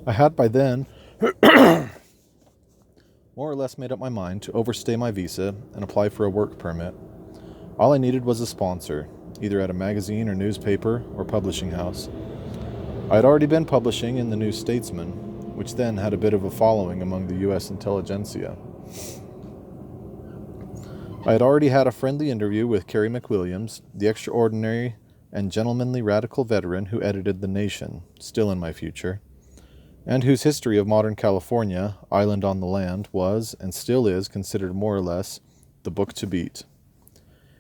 I had by then more or less made up my mind to overstay my visa and apply for a work permit. All I needed was a sponsor, either at a magazine or newspaper or publishing house. I had already been publishing in the New Statesman, which then had a bit of a following among the U.S. intelligentsia. I had already had a friendly interview with Carey McWilliams, the extraordinary and gentlemanly radical veteran who edited The Nation, still in my future, and whose history of modern California, Island on the Land, was, and still is, considered more or less the book to beat.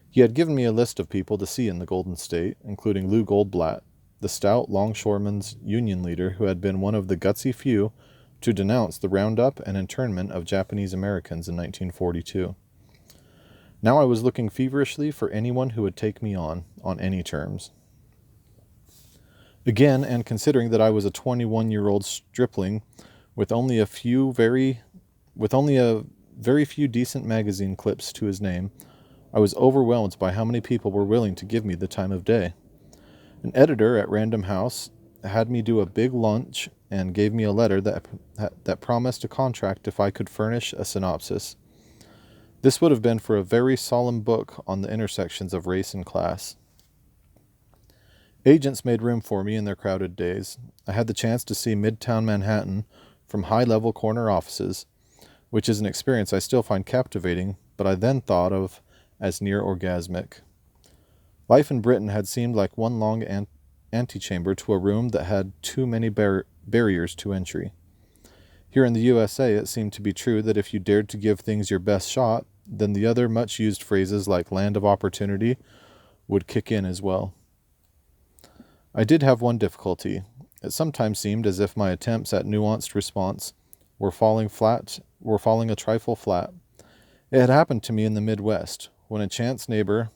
He had given me a list of people to see in the Golden State, including Lou Goldblatt, the stout longshoreman's Union leader who had been one of the gutsy few to denounce the roundup and internment of Japanese Americans in 1942. Now I was looking feverishly for anyone who would take me on any terms. Again, and considering that I was a 21-year-old stripling with only a very few decent magazine clips to his name, I was overwhelmed by how many people were willing to give me the time of day. An editor at Random House had me do a big lunch and gave me a letter that promised a contract if I could furnish a synopsis. This would have been for a very solemn book on the intersections of race and class. Agents made room for me in their crowded days. I had the chance to see Midtown Manhattan from high-level corner offices, which is an experience I still find captivating, but I then thought of as near orgasmic. Life in Britain had seemed like one long antechamber to a room that had too many barriers to entry. Here in the USA, it seemed to be true that if you dared to give things your best shot, then the other much-used phrases like land of opportunity would kick in as well. I did have one difficulty. It sometimes seemed as if my attempts at nuanced response were falling a trifle flat. It had happened to me in the Midwest, when a chance neighbor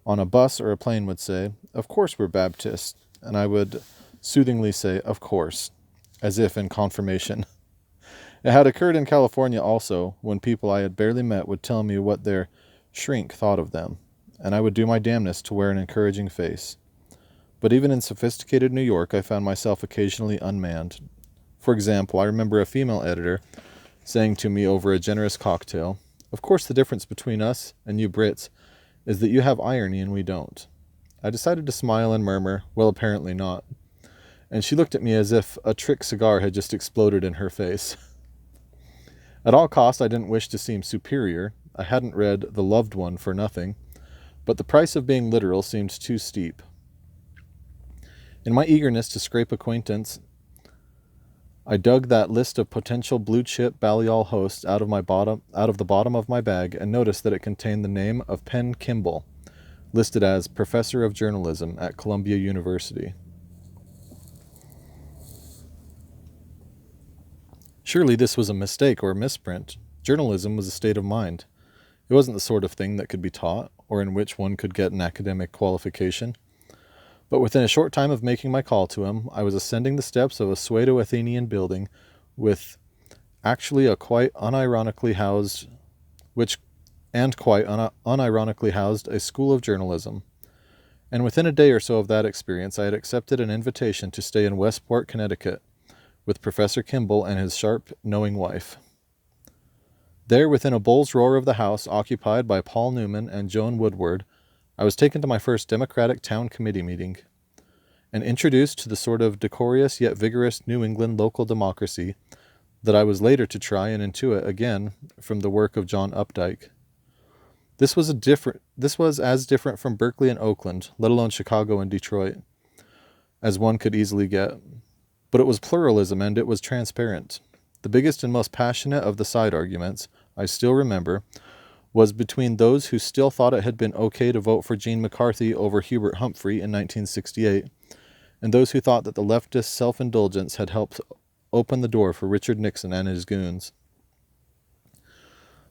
on a bus or a plane would say, "Of course we're Baptists," and I would soothingly say, "Of course," as if in confirmation. It had occurred in California also, when people I had barely met would tell me what their shrink thought of them, and I would do my damnedest to wear an encouraging face. But even in sophisticated New York, I found myself occasionally unmanned. For example, I remember a female editor saying to me over a generous cocktail, "Of course the difference between us and you Brits is that you have irony and we don't." I decided to smile and murmur, "Well, apparently not." And she looked at me as if a trick cigar had just exploded in her face. At all costs, I didn't wish to seem superior. I hadn't read The Loved One for nothing, but the price of being literal seemed too steep. In my eagerness to scrape acquaintance, I dug that list of potential blue-chip Balliol hosts out of the bottom of my bag and noticed that it contained the name of Penn Kimball, listed as Professor of Journalism at Columbia University. Surely this was a mistake or a misprint. Journalism was a state of mind. It wasn't the sort of thing that could be taught, or in which one could get an academic qualification. But within a short time of making my call to him, I was ascending the steps of a pseudo-Athenian building with actually a quite unironically housed a school of journalism. And within a day or so of that experience, I had accepted an invitation to stay in Westport, Connecticut, with Professor Kimball and his sharp, knowing wife. There, within a bull's roar of the house occupied by Paul Newman and Joan Woodward, I was taken to my first Democratic town committee meeting, and introduced to the sort of decorous yet vigorous New England local democracy that I was later to try and intuit again from the work of John Updike. This was as different from Berkeley and Oakland, let alone Chicago and Detroit, as one could easily get. But it was pluralism and it was transparent. The biggest and most passionate of the side arguments, I still remember, was between those who still thought it had been okay to vote for Gene McCarthy over Hubert Humphrey in 1968, and those who thought that the leftist self-indulgence had helped open the door for Richard Nixon and his goons.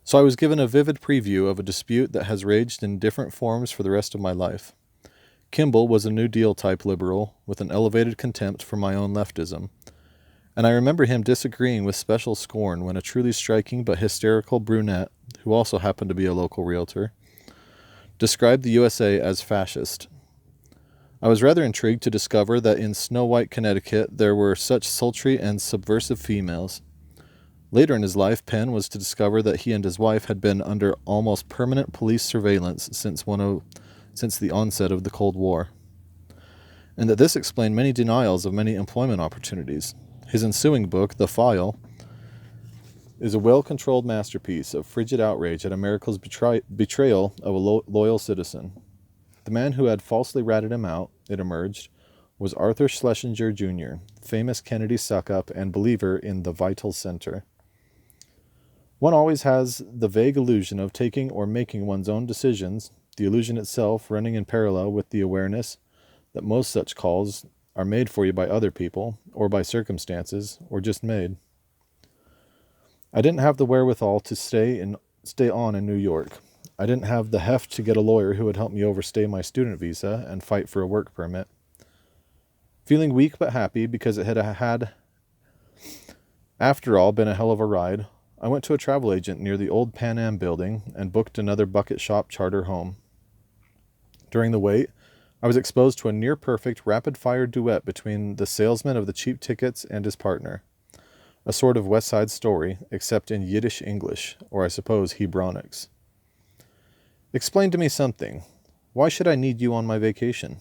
So I was given a vivid preview of a dispute that has raged in different forms for the rest of my life. Kimball was a New Deal type liberal with an elevated contempt for my own leftism, and I remember him disagreeing with special scorn when a truly striking but hysterical brunette, who also happened to be a local realtor, described the USA as fascist. I was rather intrigued to discover that in Snow White, Connecticut, there were such sultry and subversive females. Later in his life, Penn was to discover that he and his wife had been under almost permanent police surveillance since the onset of the Cold War, and that this explained many denials of many employment opportunities. His ensuing book, The File, is a well-controlled masterpiece of frigid outrage at America's betrayal of a loyal citizen. The man who had falsely ratted him out, it emerged, was Arthur Schlesinger Jr., famous Kennedy suck-up and believer in the vital center. One always has the vague illusion of taking or making one's own decisions, the illusion itself running in parallel with the awareness that most such calls are made for you by other people, or by circumstances, or just made. I didn't have the wherewithal to stay on in New York. I didn't have the heft to get a lawyer who would help me overstay my student visa and fight for a work permit. Feeling weak but happy because it had, after all, been a hell of a ride, I went to a travel agent near the old Pan Am building and booked another bucket shop charter home. During the wait, I was exposed to a near-perfect rapid-fire duet between the salesman of the cheap tickets and his partner. A sort of West Side Story, except in Yiddish English, or I suppose Hebronics. Explain to me something. Why should I need you on my vacation?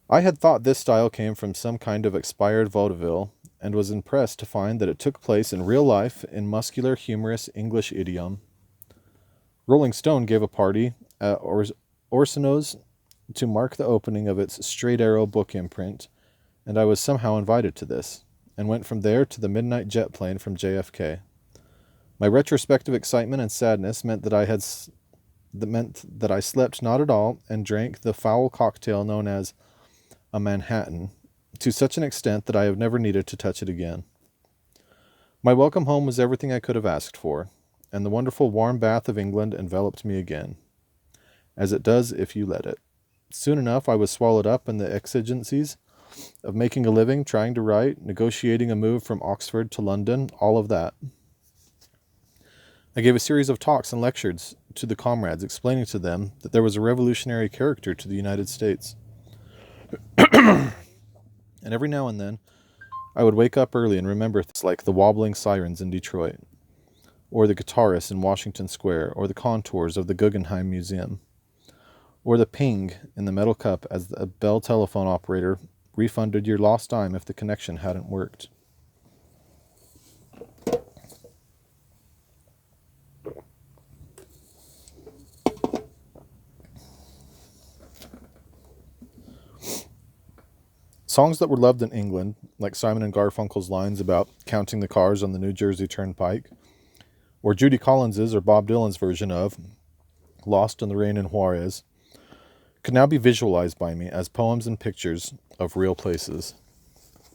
I had thought this style came from some kind of expired vaudeville, and was impressed to find that it took place in real life in muscular, humorous English idiom. Rolling Stone gave a party at Orsino's to mark the opening of its Straight Arrow book imprint, and I was somehow invited to this, and went from there to the midnight jet plane from JFK. My retrospective excitement and sadness meant that I slept not at all and drank the foul cocktail known as a Manhattan, to such an extent that I have never needed to touch it again. My welcome home was everything I could have asked for, and the wonderful warm bath of England enveloped me again, as it does if you let it. Soon enough I was swallowed up in the exigencies of making a living, trying to write, negotiating a move from Oxford to London, all of that. I gave a series of talks and lectures to the comrades, explaining to them that there was a revolutionary character to the United States. And every now and then, I would wake up early and remember things like the wobbling sirens in Detroit, or the guitarists in Washington Square, or the contours of the Guggenheim Museum, or the ping in the metal cup as the Bell telephone operator refunded your lost time if the connection hadn't worked. Songs that were loved in England, like Simon and Garfunkel's lines about counting the cars on the New Jersey Turnpike, or Judy Collins's or Bob Dylan's version of Lost in the Rain in Juarez, could now be visualized by me as poems and pictures of real places.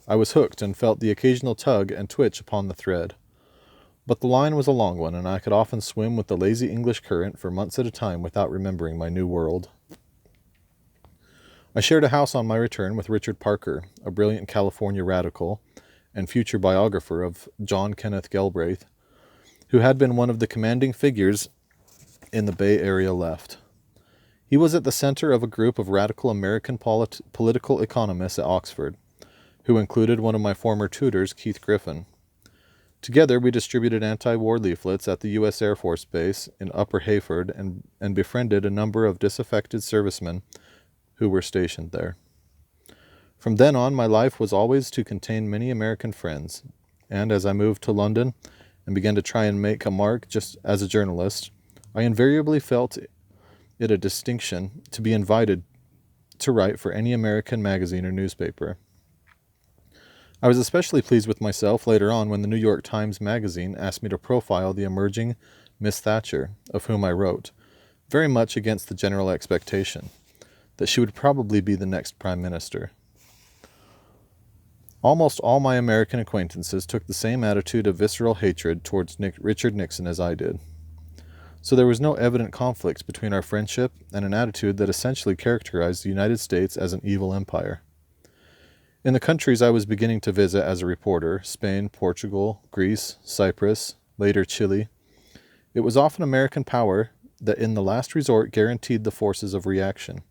I was hooked and felt the occasional tug and twitch upon the thread. But the line was a long one, and I could often swim with the lazy English current for months at a time without remembering my new world. I shared a house on my return with Richard Parker, a brilliant California radical and future biographer of John Kenneth Galbraith, who had been one of the commanding figures in the Bay Area left. He was at the center of a group of radical American political economists at Oxford, who included one of my former tutors, Keith Griffin. Together, we distributed anti-war leaflets at the U.S. Air Force Base in Upper Hayford and befriended a number of disaffected servicemen who were stationed there. From then on, my life was always to contain many American friends, and as I moved to London and began to try and make a mark just as a journalist, I invariably felt it a distinction to be invited to write for any American magazine or newspaper. I was especially pleased with myself later on when the New York Times Magazine asked me to profile the emerging Miss Thatcher, of whom I wrote, very much against the general expectation that she would probably be the next Prime Minister. Almost all my American acquaintances took the same attitude of visceral hatred towards Richard Nixon as I did. So there was no evident conflict between our friendship and an attitude that essentially characterized the United States as an evil empire. In the countries I was beginning to visit as a reporter, Spain, Portugal, Greece, Cyprus, later Chile, it was often American power that in the last resort guaranteed the forces of reaction,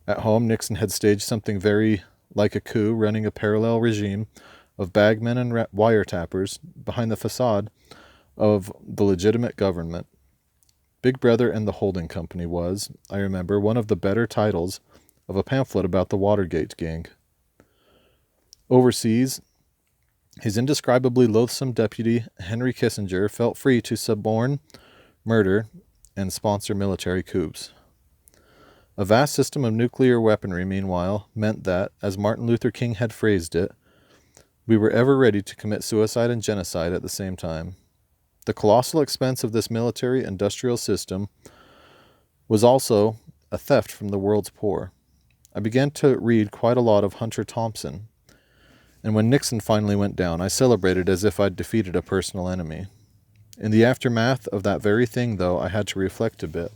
At home, Nixon had staged something very like a coup, running a parallel regime of bagmen and wiretappers behind the facade of the legitimate government. Big Brother and the Holding Company was, I remember, one of the better titles of a pamphlet about the Watergate gang. Overseas, his indescribably loathsome deputy, Henry Kissinger, felt free to suborn, murder, and sponsor military coups. A vast system of nuclear weaponry, meanwhile, meant that, as Martin Luther King had phrased it, we were ever ready to commit suicide and genocide at the same time. The colossal expense of this military-industrial system was also a theft from the world's poor. I began to read quite a lot of Hunter Thompson, and when Nixon finally went down, I celebrated as if I'd defeated a personal enemy. In the aftermath of that very thing, though, I had to reflect a bit.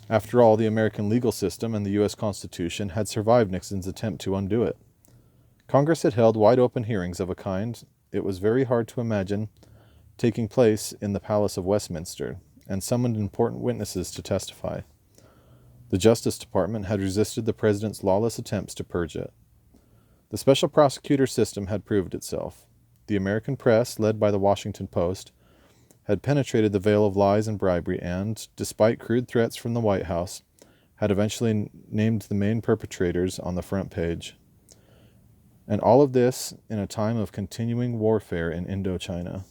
After all, the American legal system and the U.S. Constitution had survived Nixon's attempt to undo it. Congress had held wide-open hearings of a kind it was very hard to imagine taking place in the Palace of Westminster, and summoned important witnesses to testify. The Justice Department had resisted the president's lawless attempts to purge it. The special prosecutor system had proved itself. The American press, led by the Washington Post, had penetrated the veil of lies and bribery and, despite crude threats from the White House, had eventually named the main perpetrators on the front page. And all of this in a time of continuing warfare in Indochina.